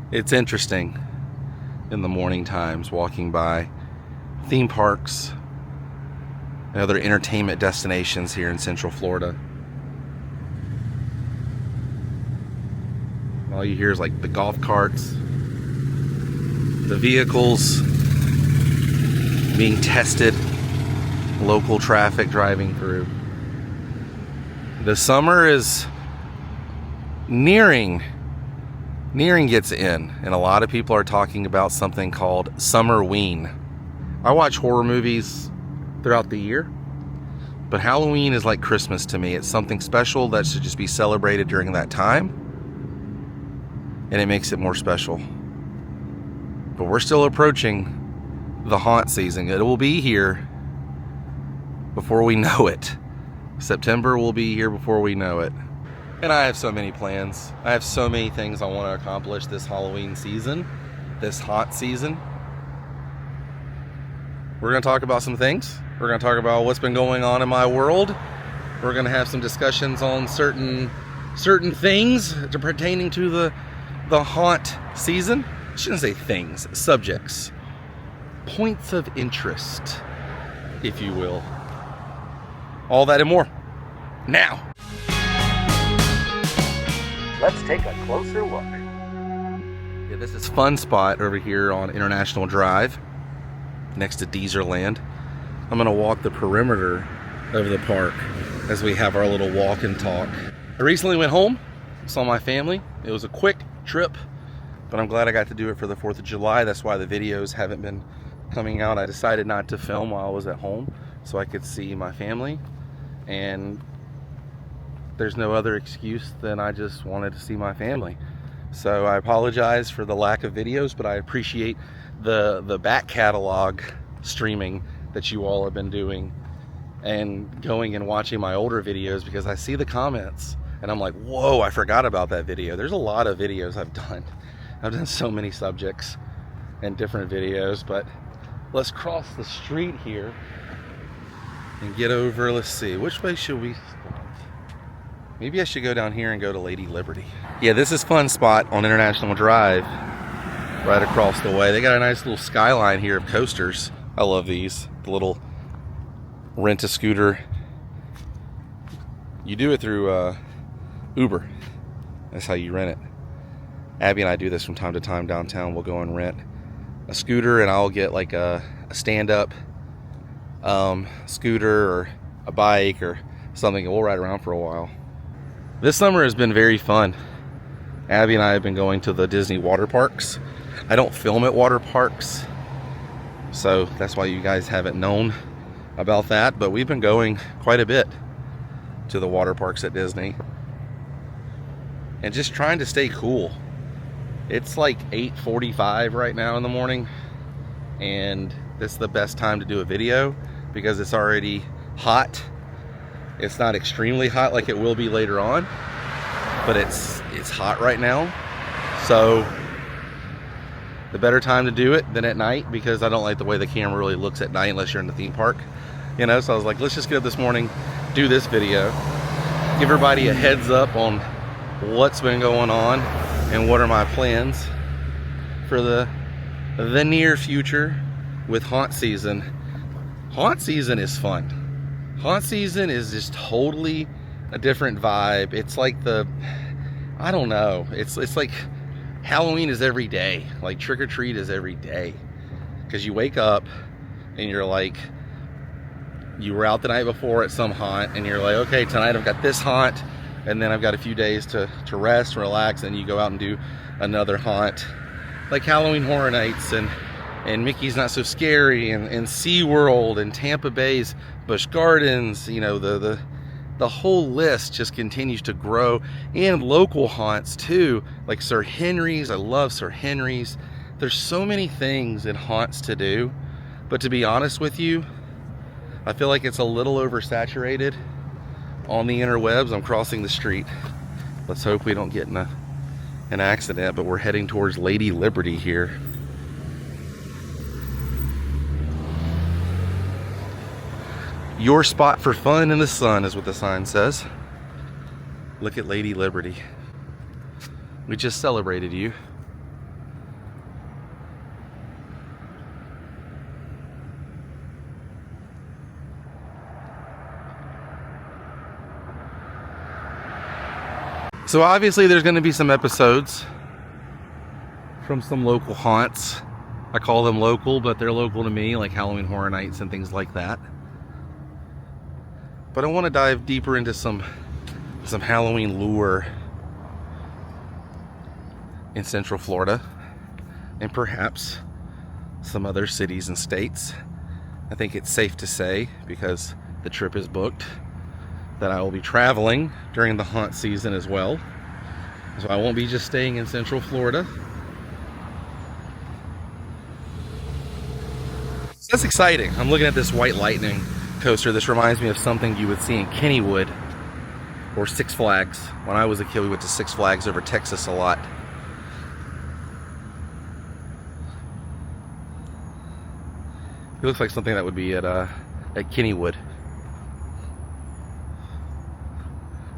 It's interesting in the morning times walking by theme parks and other entertainment destinations here in Central Florida. All you hear is like the golf carts, the vehicles being tested, local traffic driving through. The summer is nearing gets in, and a lot of people are talking about something called Summerween. I watch horror movies throughout the year, but Halloween is like Christmas to me. It's something special that should just be celebrated during that time, and it makes it more special. But we're still approaching the haunt season. It will be here before we know it. September will be here before we know it. And I have so many plans. I have so many things I want to accomplish this Halloween season, this haunt season. We're going to talk about some things. We're going to talk about what's been going on in my world. We're going to have some discussions on certain things pertaining to the haunt season. I shouldn't say things, subjects. Points of interest, if you will. All that and more. Now. Let's take a closer look. Yeah, this is Fun Spot over here on International Drive, next to Deezerland. I'm gonna walk the perimeter of the park as we have our little walk and talk. I recently went home, saw my family. It was a quick trip, but I'm glad I got to do it for the 4th of July. That's why the videos haven't been coming out. I decided not to film while I was at home so I could see my family, and there's no other excuse than I just wanted to see my family. So I apologize for the lack of videos, but I appreciate the back catalog streaming that you all have been doing and going and watching my older videos, because I see the comments and I'm like, whoa, I forgot about that video. There's a lot of videos I've done. I've done so many subjects and different videos, but let's cross the street here and get over. Let's see, which way should we start? Maybe I should go down here and go to Lady Liberty. Yeah, this is Fun Spot on International Drive, right across the way. They got a nice little skyline here of coasters. I love these. The little rent-a-scooter. You do it through Uber. That's how you rent it. Abby and I do this from time to time downtown. We'll go and rent a scooter, and I'll get like a stand-up scooter or a bike or something, and we'll ride around for a while. This summer has been very fun. Abby and I have been going to the Disney water parks. I don't film at water parks, so that's why you guys haven't known about that, but we've been going quite a bit to the water parks at Disney and just trying to stay cool. It's like 8:45 right now in the morning, and this is the best time to do a video because it's already hot. It's not extremely hot like it will be later on, but it's hot right now. So the better time to do it than at night, because I don't like the way the camera really looks at night unless you're in the theme park, you know. So I was like, let's just get up this morning, do this video, give everybody a heads up on what's been going on and what are my plans for the near future with haunt season. Haunt season is fun. Haunt season is just totally a different vibe. It's like I don't know. It's like Halloween is every day. Like trick or treat is every day. Because you wake up and you're like, you were out the night before at some haunt and you're like, okay, tonight I've got this haunt, and then I've got a few days to rest and relax, and you go out and do another haunt. Like Halloween Horror Nights and Mickey's Not So Scary and SeaWorld and Tampa Bay's Busch Gardens, you know, the whole list just continues to grow. And local haunts too, like Sir Henry's. I love Sir Henry's. There's so many things in haunts to do, but to be honest with you, I feel like it's a little oversaturated on the interwebs. I'm crossing the street. Let's hope we don't get in an accident, but we're heading towards Lady Liberty here. Your spot for fun in the sun is what the sign says. Look at Lady Liberty. We just celebrated you. So obviously there's going to be some episodes from some local haunts. I call them local, but they're local to me, like Halloween Horror Nights and things like that. But I want to dive deeper into some Halloween lure in Central Florida and perhaps some other cities and states. I think it's safe to say, because the trip is booked, that I will be traveling during the haunt season as well. So I won't be just staying in Central Florida. So that's exciting. I'm looking at this White Lightning coaster. This reminds me of something you would see in Kennywood or Six Flags. When I was a kid, we went to Six Flags over Texas a lot. It looks like something that would be at Kennywood.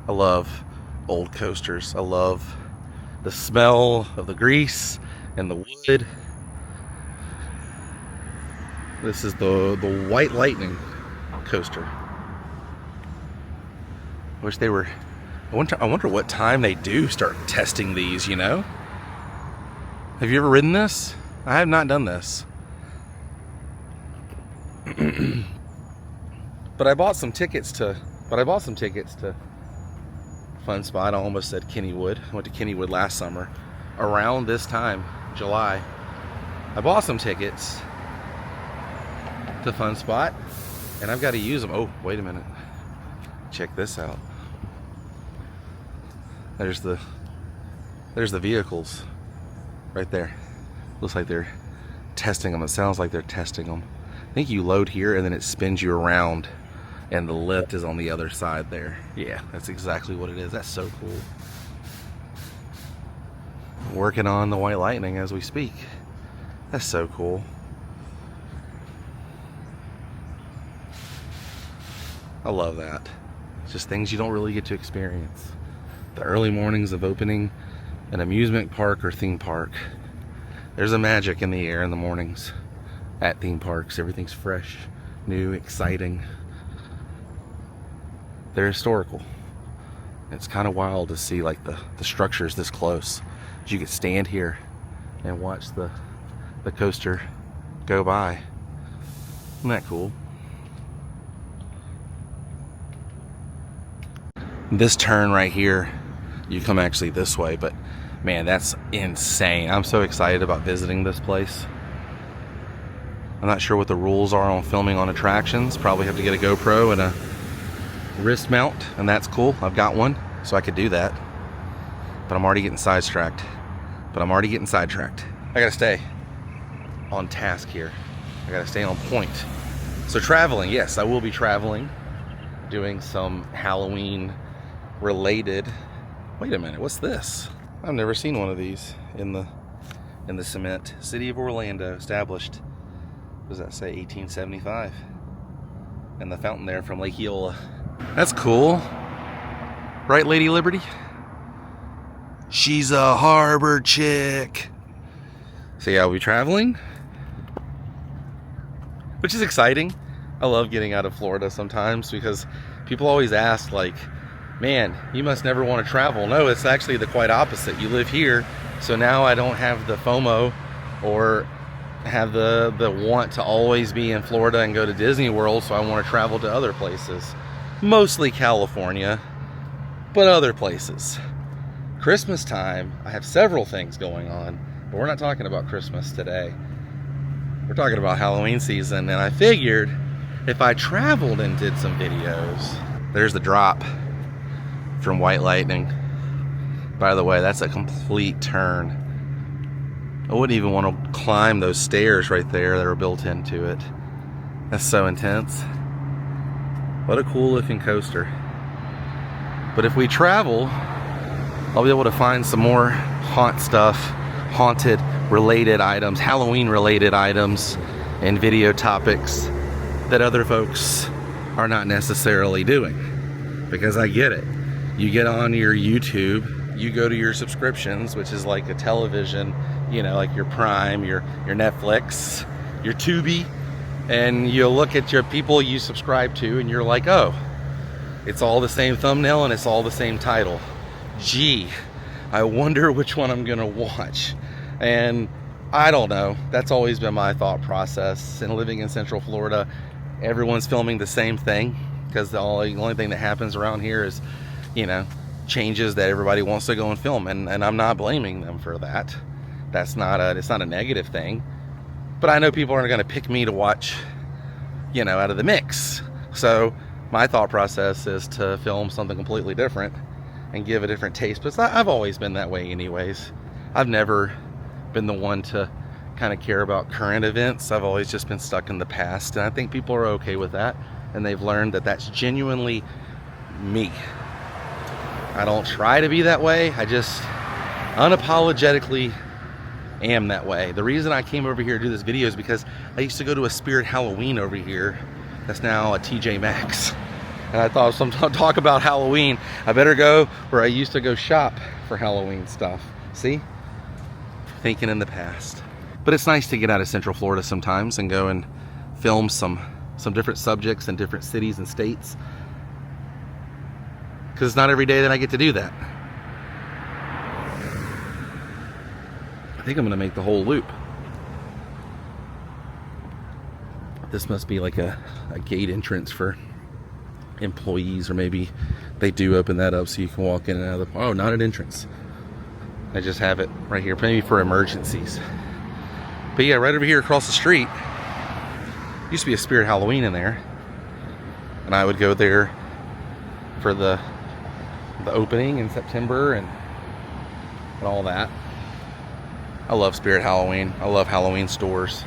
I love old coasters. I love the smell of the grease and the wood. This is the White Lightning coaster. I wish they were. I wonder what time they do start testing these, you know? Have you ever ridden this? I have not done this. But I bought some tickets to Fun Spot. I almost said Kennywood. I went to Kennywood last summer around this time, July. I bought some tickets to Fun Spot and I've got to use them. Oh, wait a minute. Check this out. There's the vehicles right there. Looks like they're testing them. It sounds like they're testing them. I think you load here and then it spins you around and the lift is on the other side there. Yeah, that's exactly what it is. That's so cool. Working on the White Lightning as we speak. That's so cool. I love that. It's just things you don't really get to experience. The early mornings of opening an amusement park or theme park. There's a magic in the air in the mornings at theme parks. Everything's fresh, new, exciting. They're historical. It's kind of wild to see like the structures this close. You could stand here and watch the coaster go by. Isn't that cool? This turn right here, you come actually this way, but man, that's insane. I'm so excited about visiting this place. I'm not sure what the rules are on filming on attractions. Probably have to get a GoPro and a wrist mount, and that's cool. I've got one, so I could do that. But I'm already getting sidetracked. I gotta stay on task here. I gotta stay on point. So traveling, yes, I will be traveling, doing some Halloween related. Wait a minute, what's this? I've never seen one of these in the cement. City of Orlando, established, what does that say, 1875? And the fountain there from Lake Eola. That's cool. Right, Lady Liberty? She's a harbor chick. So yeah, I'll be traveling, which is exciting. I love getting out of Florida sometimes because people always ask, like, man, you must never want to travel. No, it's actually the quite opposite. You live here, so now I don't have the FOMO or have the want to always be in Florida and go to Disney World, so I want to travel to other places. Mostly California, but other places. Christmas time, I have several things going on, but we're not talking about Christmas today. We're talking about Halloween season, and I figured if I traveled and did some videos. There's the drop from White Lightning. By the way, that's a complete turn. I wouldn't even want to climb those stairs right there that are built into it. That's so intense. What a cool looking coaster. But if we travel, I'll be able to find some more haunt stuff, haunted related items, Halloween related items, and video topics that other folks are not necessarily doing. Because I get it. You get on your YouTube, you go to your subscriptions, which is like a television, you know, like your Prime, your Netflix, your Tubi, and you look at your people you subscribe to and you're like, oh, it's all the same thumbnail and it's all the same title. gee, I wonder which one I'm gonna watch. And I don't know. That's always been my thought process. And living in Central Florida, everyone's filming the same thing, because the only thing that happens around here is, you know, changes that everybody wants to go and film. And I'm not blaming them for that. It's not a negative thing. But I know people aren't gonna pick me to watch, you know, out of the mix. So my thought process is to film something completely different and give a different taste. But I've always been that way anyways. I've never been the one to kind of care about current events. I've always just been stuck in the past, and I think people are okay with that, and they've learned that that's genuinely me. I don't try to be that way. I just unapologetically am that way. The reason I came over here to do this video is because I used to go to a Spirit Halloween over here that's now a TJ Maxx, and I thought, if I'm talk about Halloween, I better go where I used to go shop for Halloween stuff. See? Thinking in the past. But it's nice to get out of Central Florida sometimes and go and film some different subjects in different cities and states, because it's not every day that I get to do that. I think I'm gonna make the whole loop. This must be like a gate entrance for employees, or maybe they do open that up so you can walk in and out of the... Oh, not an entrance. I just have it right here, maybe for emergencies. But yeah, right over here across the street, used to be a Spirit Halloween in there, and I would go there for the opening in September and all that. I love Spirit Halloween. I love Halloween stores.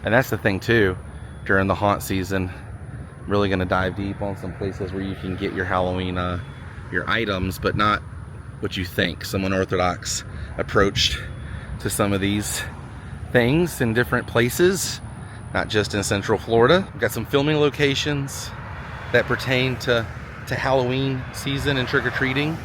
And that's the thing too, during the haunt season, I'm really gonna dive deep on some places where you can get your Halloween, your items, but not what you think. Some unorthodox approach to some of these things in different places, not just in Central Florida. We've got some filming locations that pertain to Halloween season and trick-or-treating,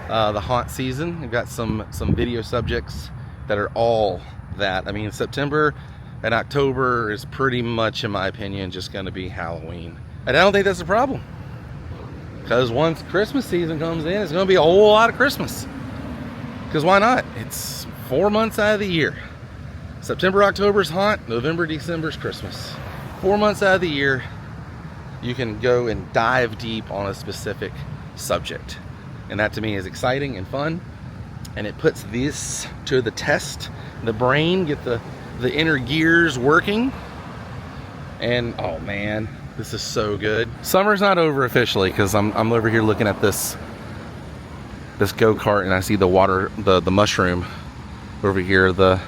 the haunt season. We've got some video subjects that are all that. I mean, September and October is pretty much, in my opinion, just going to be Halloween. And I don't think that's a problem, because once Christmas season comes in, it's going to be a whole lot of Christmas. Because why not? It's 4 months out of the year. September, October's haunt, November, December's Christmas. 4 months out of the year, you can go and dive deep on a specific subject. And that to me is exciting and fun. And it puts this to the test. The brain, get the inner gears working. And oh man, this is so good. Summer's not over officially, because I'm over here looking at this go-kart, and I see the water, the mushroom over here, the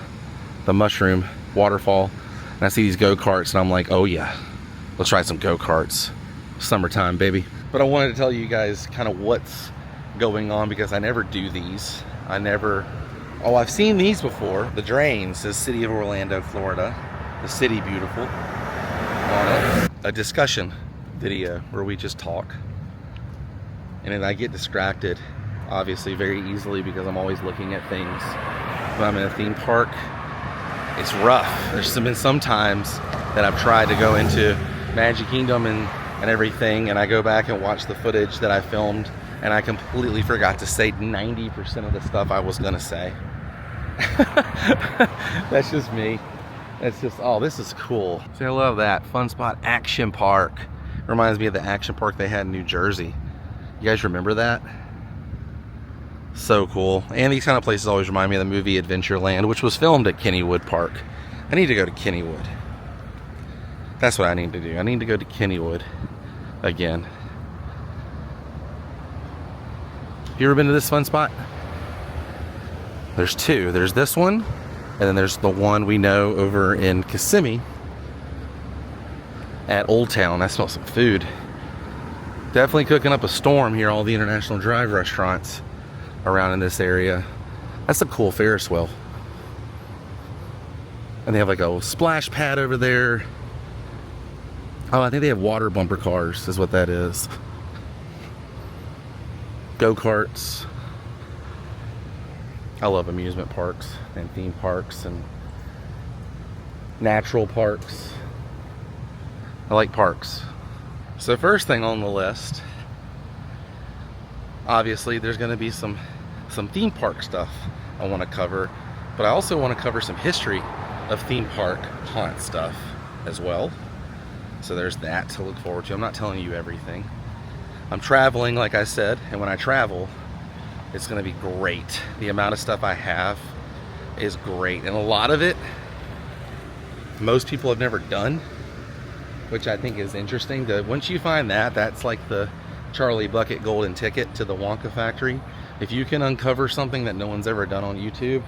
mushroom waterfall, and I see these go-karts, and I'm like, oh yeah, let's ride some go-karts. Summertime, baby. But I wanted to tell you guys kind of what's going on, because I never do these. I've seen these before. The Drains says City of Orlando, Florida. The City Beautiful on it. A discussion video where we just talk. And then I get distracted, obviously, very easily, because I'm always looking at things. When I'm in a theme park, it's rough. There's been some times that I've tried to go into Magic Kingdom and everything, and I go back and watch the footage that I filmed, and I completely forgot to say 90% of the stuff I was gonna say. That's just me. That's just, oh, this is cool. See, I love that. Fun Spot Action Park. Reminds me of the action park they had in New Jersey. You guys remember that? So cool. And these kind of places always remind me of the movie Adventureland, which was filmed at Kennywood Park. I need to go to Kennywood. That's what I need to do. I need to go to Kennywood again. Have you ever been to this fun spot? There's two. There's this one, and then there's the one we know over in Kissimmee at Old Town. I smell some food. Definitely cooking up a storm here, all the International Drive restaurants around in this area. That's a cool Ferris wheel. And they have like a splash pad over there. Oh, I think they have water bumper cars is what that is. Go-karts. I love amusement parks and theme parks and natural parks. I like parks. So first thing on the list Obviously, there's going to be some theme park stuff I want to cover, but I also want to cover some history of theme park haunt stuff as well. So there's that to look forward to. I'm not telling you everything. I'm traveling, like I said, and when I travel, it's going to be great. The amount of stuff I have is great, and a lot of it most people have never done, which I think is interesting. Once you find that, that's like the Charlie Bucket golden ticket to the Wonka factory. If you can uncover something that no one's ever done on YouTube,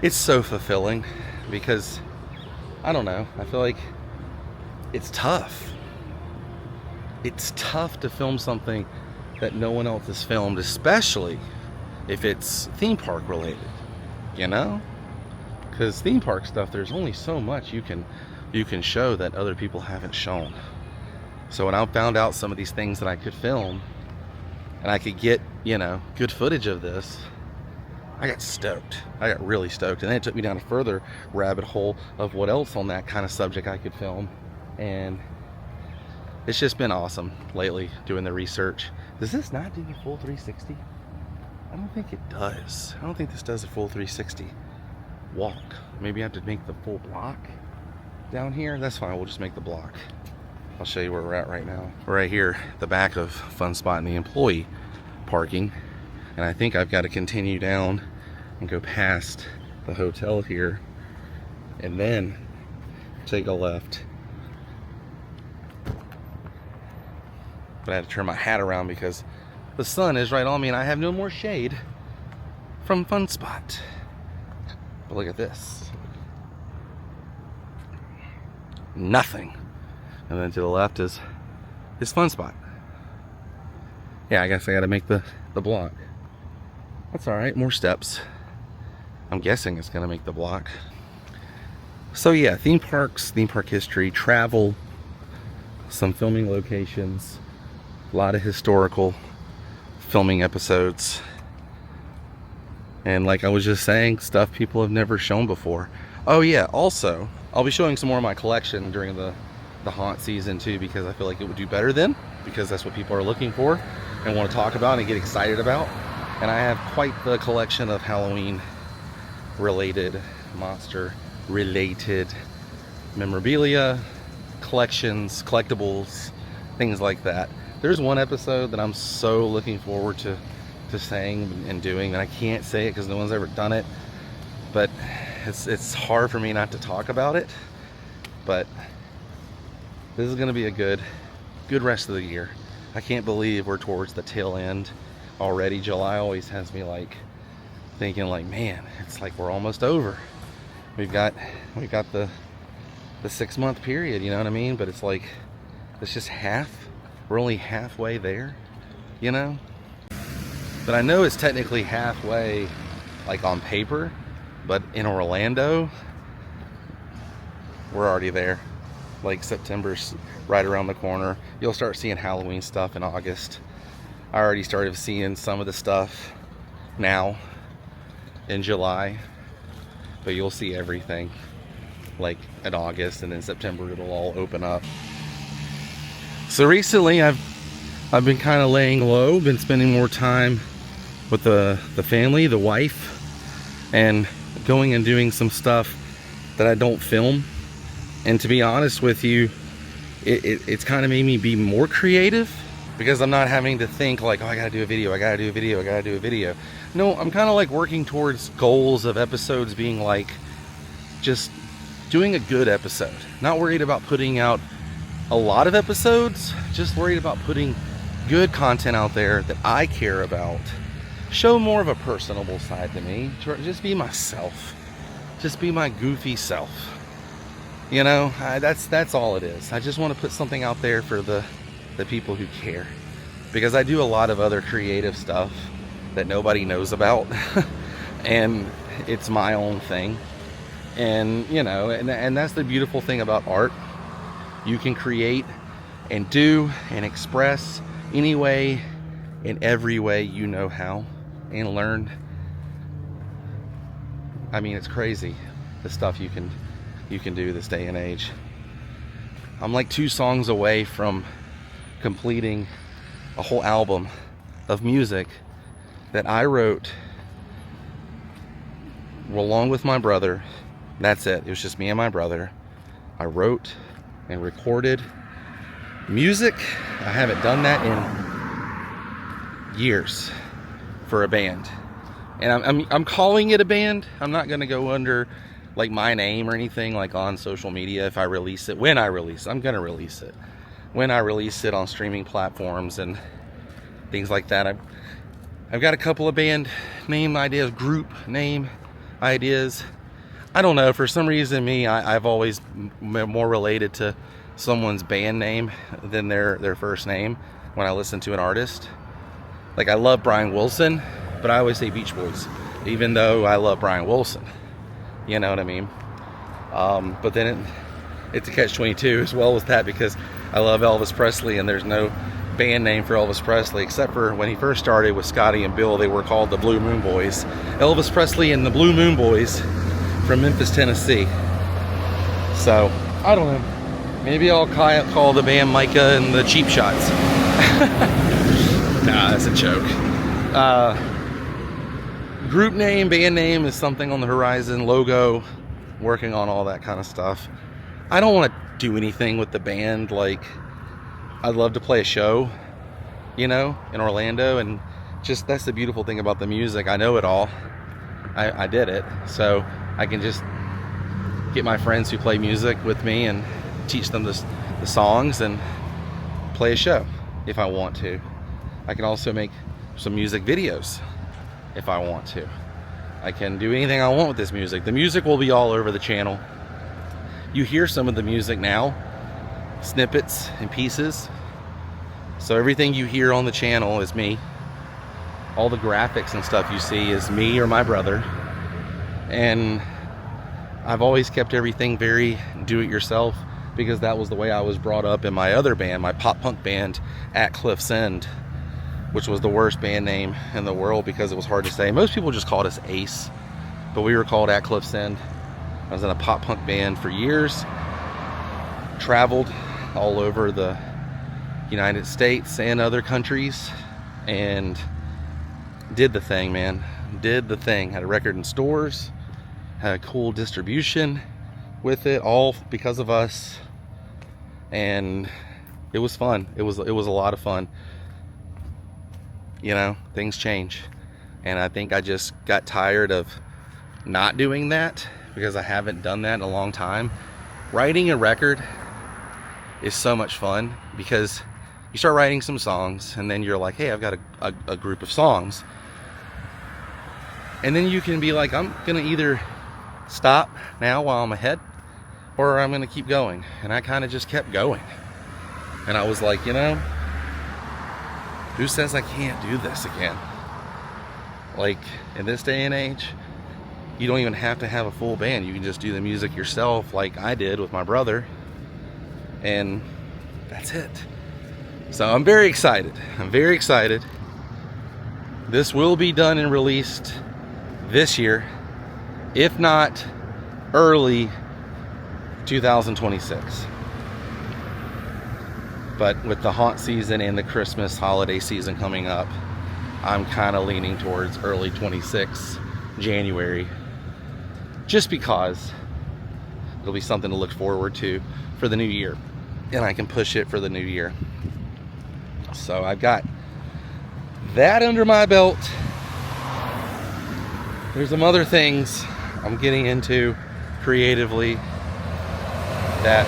it's so fulfilling, because I don't know, I feel like it's tough. It's tough to film something that no one else has filmed, especially if it's theme park related, you know? Because theme park stuff, there's only so much you can show that other people haven't shown. So when I found out some of these things that I could film and I could get, you know, good footage of this, I got stoked. I got really stoked. And then it took me down a further rabbit hole of what else on that kind of subject I could film. And it's just been awesome lately doing the research. Does this not do the full 360? I don't think it does. I don't think this does a full 360 walk. Maybe I have to make the full block down here. That's fine, we'll just make the block. I'll show you where we're at right now. We're right here, the back of Fun Spot in the employee parking. And I think I've got to continue down and go past the hotel here and then take a left. But I had to turn my hat around because the sun is right on me and I have no more shade from Fun Spot. But look at this. Nothing. And then to the left is Fun Spot. Yeah, I guess I gotta make the block. That's alright, more steps. I'm guessing it's gonna make the block. So yeah, theme parks, theme park history, travel, some filming locations, a lot of historical filming episodes. And like I was just saying, stuff people have never shown before. Oh yeah, also, I'll be showing some more of my collection during the haunt season too, because I feel like it would do better then, because that's what people are looking for and want to talk about and get excited about. And I have quite the collection of Halloween related, monster related memorabilia, collections, collectibles, things like that. There's one episode that I'm so looking forward to saying and doing, and I can't say it because no one's ever done it, but it's hard for me not to talk about it. But this is going to be a good rest of the year. I can't believe we're towards the tail end already. July always has me like thinking like, man, it's like we're almost over. We've got the 6 month period, you know what I mean? But it's like, it's just half. We're only halfway there, you know? But I know it's technically halfway, like on paper, but in Orlando, we're already there. Like September's right around the corner. You'll start seeing Halloween stuff in August. I already started seeing some of the stuff now in July, but you'll see everything like in August, and then September it'll all open up. So recently I've been kind of laying low, been spending more time with the family, the wife, and going and doing some stuff that I don't film. And to be honest with you, it's kind of made me be more creative, because I'm not having to think like, oh, I gotta do a video, I gotta do a video, I gotta do a video. No, I'm kind of like working towards goals of episodes being like just doing a good episode. Not worried about putting out a lot of episodes, just worried about putting good content out there that I care about. Show more of a personable side to me. Just be myself. Just be my goofy self. You know, that's all it is. I just want to put something out there for the people who care, because I do a lot of other creative stuff that nobody knows about and it's my own thing. And you know, and that's the beautiful thing about art. You can create and do and express any way, in every way you know how, and learn. I mean, it's crazy the stuff you can do this day and age. I'm like 2 songs away from completing a whole album of music that I wrote along with my brother. That's it. It was just me and my brother. I wrote and recorded music. I haven't done that in years for a band. And I'm calling it a band. I'm not going to go under like my name or anything like on social media if I release it. When I release it, I'm going to release it. When I release it on streaming platforms and things like that. I've got a couple of band name ideas, group name ideas. I don't know, for some reason I've always more related to someone's band name than their first name when I listen to an artist. Like I love Brian Wilson, but I always say Beach Boys, even though I love Brian Wilson. You know what I mean? But then it's a catch-22 as well with that, because I love Elvis Presley and there's no band name for Elvis Presley except for when he first started with Scotty and Bill. They were called the Blue Moon Boys. Elvis Presley and the Blue Moon Boys from Memphis, Tennessee. So I don't know, maybe I'll call the band Micah and the Cheap Shots. Nah, that's a joke. Group name, band name is something on the horizon. Logo, working on all that kind of stuff. I don't want to do anything with the band. Like, I'd love to play a show, you know, in Orlando, and just that's the beautiful thing about the music. I know it all. I did it, so I can just get my friends who play music with me and teach them the songs and play a show if I want to. I can also make some music videos if I want to. I can do anything I want with this music. The music will be all over the channel. You hear some of the music now, snippets and pieces. So everything you hear on the channel is me. All the graphics and stuff you see is me or my brother. And I've always kept everything very do-it-yourself, because that was the way I was brought up in my other band, my pop punk band At Cliff's End, which was the worst band name in the world because it was hard to say. Most people just called us Ace, but we were called At Cliff's End. I was in a pop punk band for years, traveled all over the United States and other countries, and did the thing, man. Did the thing. Had a record in stores, had a cool distribution with it, all because of us. And it was fun. It was a lot of fun. You know, things change. And I think I just got tired of not doing that, because I haven't done that in a long time. Writing a record is so much fun, because you start writing some songs and then you're like, hey, I've got a group of songs. And then you can be like, I'm gonna either stop now while I'm ahead, or I'm gonna keep going. And I kind of just kept going. And I was like, you know, who says I can't do this again? Like, in this day and age, you don't even have to have a full band. You can just do the music yourself, like I did with my brother, and that's it. So I'm very excited. I'm very excited. This will be done and released this year, if not early 2026. But with the haunt season and the Christmas holiday season coming up, I'm kind of leaning towards early 26, January, just because it'll be something to look forward to for the new year, and I can push it for the new year. So I've got that under my belt. There's some other things I'm getting into creatively that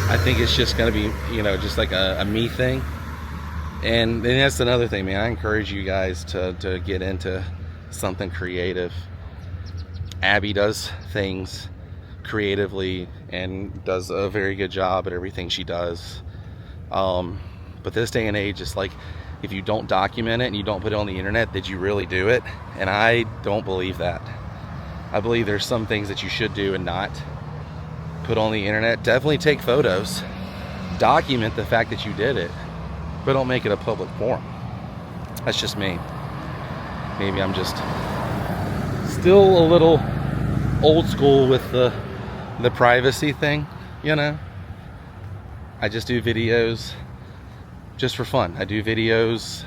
I think it's just going to be, you know, just like a me thing. And that's another thing, man. I encourage you guys to get into something creative. Abby does things creatively and does a very good job at everything she does. But this day and age, it's like, if you don't document it and you don't put it on the internet, did you really do it? And I don't believe that. I believe there's some things that you should do and not put on the internet. Definitely take photos, document the fact that you did it, but don't make it a public forum. That's just me. Maybe I'm just still a little old school with the privacy thing, you know. I just do videos just for fun. I do videos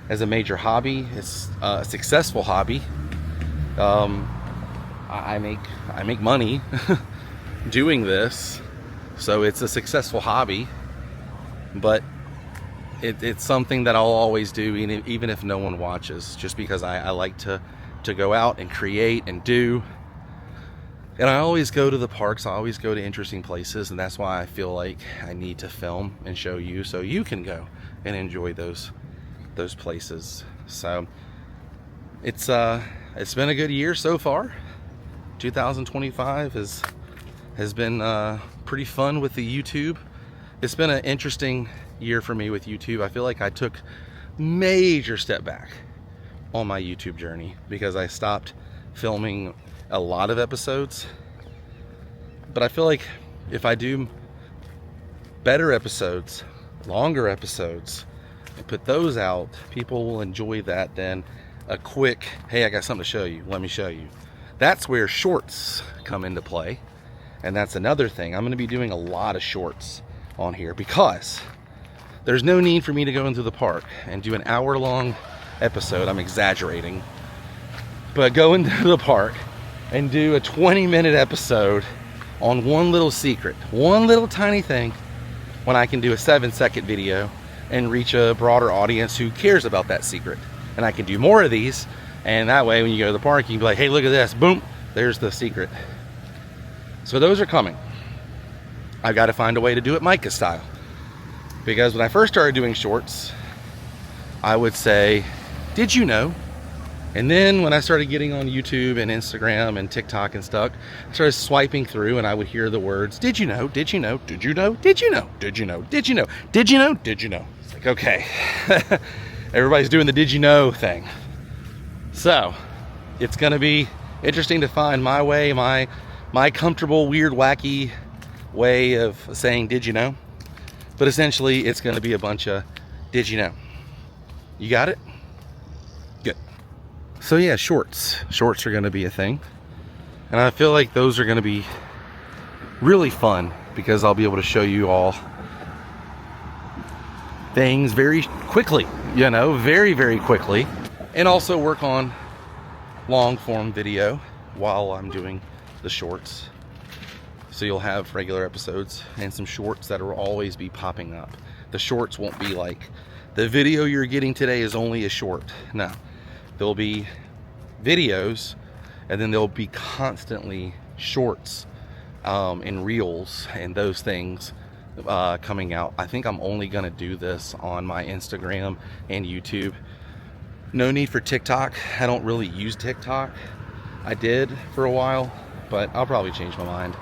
as a major hobby. It's a successful hobby. I make money doing this, so it's a successful hobby. But it's something that I'll always do, even if no one watches, just because I like to go out and create and do. And I always go to the parks, I always go to interesting places, and that's why I feel like I need to film and show you so you can go and enjoy those places. So it's been a good year so far. 2025 has been pretty fun with the YouTube. It's been an interesting year for me with YouTube. I feel like I took major step back on my YouTube journey because I stopped filming a lot of episodes. But I feel like if I do better episodes, longer episodes, and put those out, people will enjoy that than a quick, hey, I got something to show you, let me show you. That's where shorts come into play. And that's another thing. I'm going to be doing a lot of shorts on here because there's no need for me to go into the park and do an hour-long episode. I'm exaggerating. But go into the park and do a 20-minute episode on one little secret, one little tiny thing, when I can do a 7-second video and reach a broader audience who cares about that secret. And I can do more of these, and that way when you go to the park, you can be like, hey, look at this, boom, there's the secret. So those are coming. I've got to find a way to do it Micah style. Because when I first started doing shorts, I would say, did you know? And then when I started getting on YouTube and Instagram and TikTok and stuff, I started swiping through and I would hear the words, did you know, did you know, did you know, did you know, did you know, did you know, did you know, did you know? It's like, okay, everybody's doing the did you know thing. So it's gonna be interesting to find my way, my comfortable, weird, wacky way of saying did you know. But essentially it's gonna be a bunch of did you know. You got it? Good. So yeah, shorts are gonna be a thing, and I feel like those are gonna be really fun because I'll be able to show you all things very quickly, you know, very, very quickly, and also work on long form video while I'm doing the shorts. So you'll have regular episodes and some shorts that will always be popping up. The shorts won't be like, the video you're getting today is only a short. No, there'll be videos, and then there'll be constantly shorts and reels and those things coming out. I think I'm only gonna do this on my Instagram and YouTube. No need for TikTok. I don't really use TikTok. I did for a while, but I'll probably change my mind.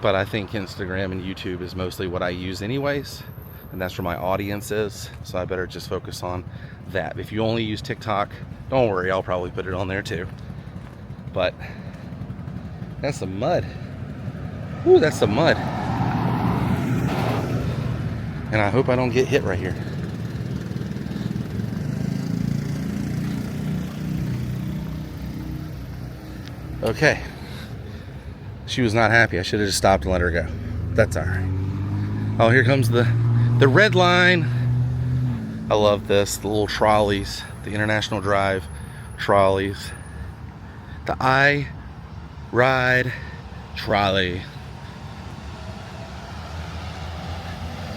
But I think Instagram and YouTube is mostly what I use anyways, and that's where my audience is, so I better just focus on that. If you only use TikTok, don't worry, I'll probably put it on there too. But that's some mud. Ooh, that's some mud. And I hope I don't get hit right here. Okay. She was not happy. I should have just stopped and let her go. That's all right. Oh, here comes the red line. I love this. The little trolleys, the International Drive trolleys. The I Ride trolley.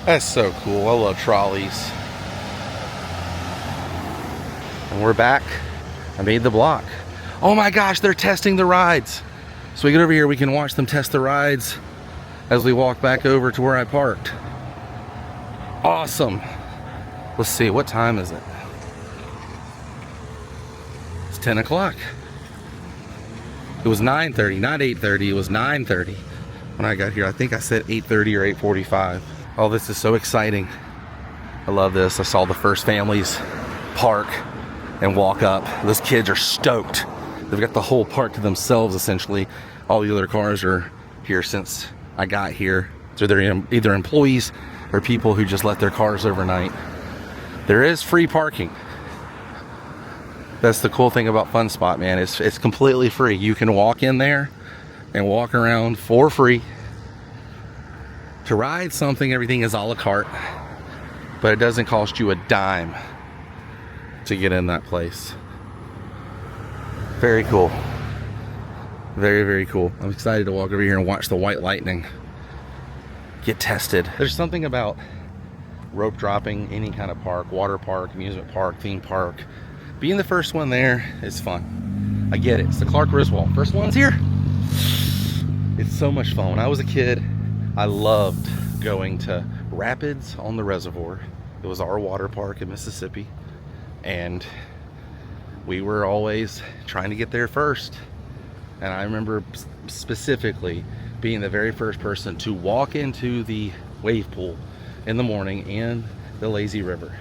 That's so cool. I love trolleys. And we're back. I made the block. Oh my gosh, they're testing the rides. So we get over here, we can watch them test the rides as we walk back over to where I parked. Awesome. Let's see, what time is it? It's 10 o'clock. It was 9:30, not 8:30, it was 9:30 when I got here. I think I said 8:30 or 8:45. Oh, this is so exciting. I love this. I saw the first families park and walk up. Those kids are stoked. They've got the whole park to themselves, essentially. All the other cars are here since I got here. So they're either employees or people who just let their cars overnight. There is free parking. That's the cool thing about Fun Spot, man. It's completely free. You can walk in there and walk around for free. To ride something, everything is a la carte, but it doesn't cost you a dime to get in that place. Very cool. Very, very cool. I'm excited to walk over here and watch the white lightning get tested. There's something about rope dropping, any kind of park, water park, amusement park, theme park. Being the first one there is fun. I get it. It's the Clark Griswold. First one's here. It's so much fun. When I was a kid, I loved going to Rapids on the Reservoir. It was our water park in Mississippi. And we were always trying to get there first. And I remember specifically being the very first person to walk into the wave pool in the morning and the lazy river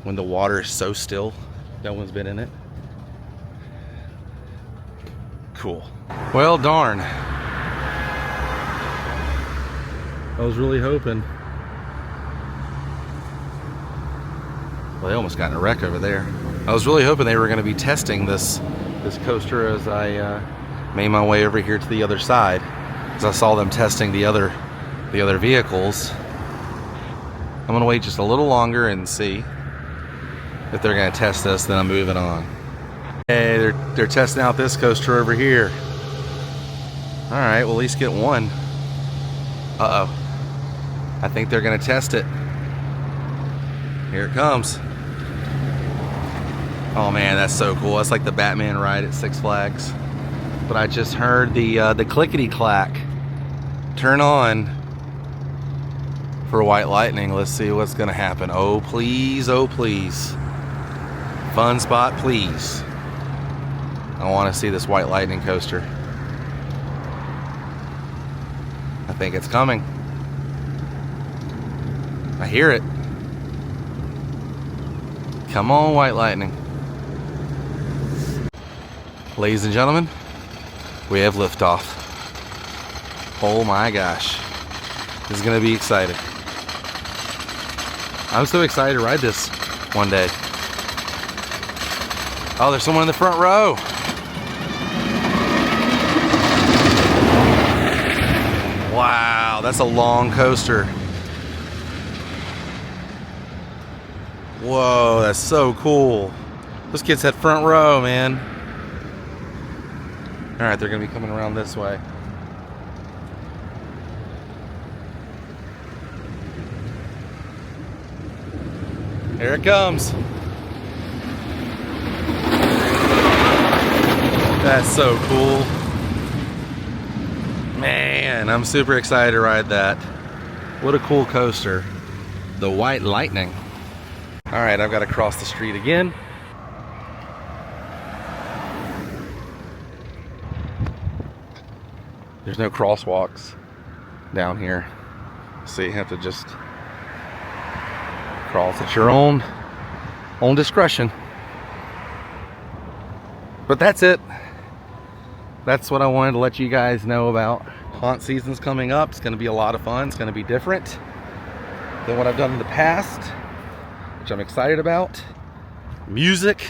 when the water is so still, no one's been in it. Cool. Well, darn. I was really hoping. Well, they almost got in a wreck over there. I was really hoping they were going to be testing this coaster as I made my way over here to the other side, as I saw them testing the other vehicles. I'm going to wait just a little longer and see if they're going to test this, then I'm moving on. Hey, they're testing out this coaster over here. All right, we'll at least get one. Uh-oh. I think they're going to test it. Here it comes. Oh man, that's so cool. That's like the Batman ride at Six Flags. But I just heard the clickety-clack turn on for white lightning. Let's see what's gonna happen. Oh please, oh please. Fun spot, please. I wanna see this white lightning coaster. I think it's coming. I hear it. Come on, white lightning. Ladies and gentlemen, we have liftoff. Oh my gosh. This is going to be exciting. I'm so excited to ride this one day. Oh, there's someone in the front row. Wow, that's a long coaster. Whoa, that's so cool. Those kids had front row, man. All right, they're gonna be coming around this way. Here it comes. That's so cool. Man, I'm super excited to ride that. What a cool coaster. The White Lightning. All right, I've got to cross the street again. There's no crosswalks down here, so you have to just cross at your own discretion. But that's it. That's what I wanted to let you guys know about. Haunt season's coming up. It's going to be a lot of fun. It's going to be different than what I've done in the past, which I'm excited about. Music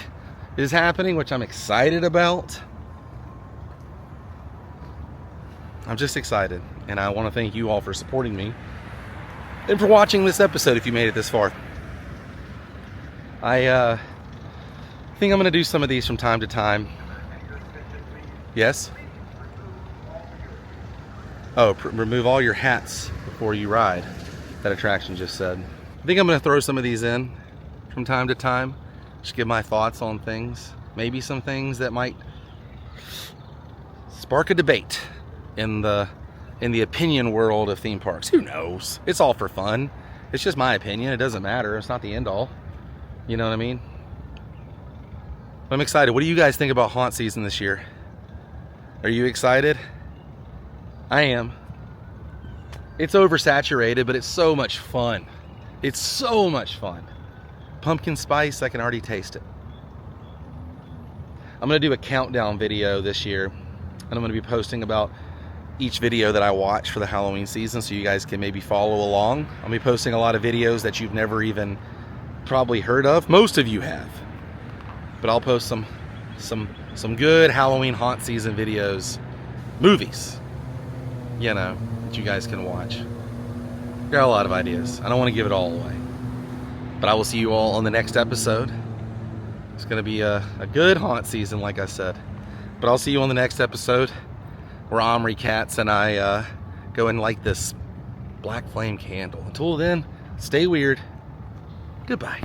is happening, which I'm excited about. I'm just excited, and I want to thank you all for supporting me and for watching this episode if you made it this far. I think I'm going to do some of these from time to time. Yes? Oh, remove all your hats before you ride, that attraction just said. I think I'm going to throw some of these in from time to time. Just give my thoughts on things. Maybe some things that might spark a debate in the opinion world of theme parks. Who knows? It's all for fun. It's just my opinion. It doesn't matter. It's not the end all. You know what I mean? But I'm excited. What do you guys think about haunt season this year? Are you excited? I am. It's oversaturated, but it's so much fun. It's so much fun. Pumpkin spice, I can already taste it. I'm going to do a countdown video this year, and I'm going to be posting about each video that I watch for the Halloween season, so you guys can maybe follow along. I'll be posting a lot of videos that you've never even probably heard of. Most of you have. But I'll post some good Halloween haunt season videos, movies, you know, that you guys can watch. Got a lot of ideas. I don't want to give it all away. But I will see you all on the next episode. It's gonna be a good haunt season, like I said. But I'll see you on the next episode where Omri Cats and I go and light this black flame candle. Until then, stay weird. Goodbye.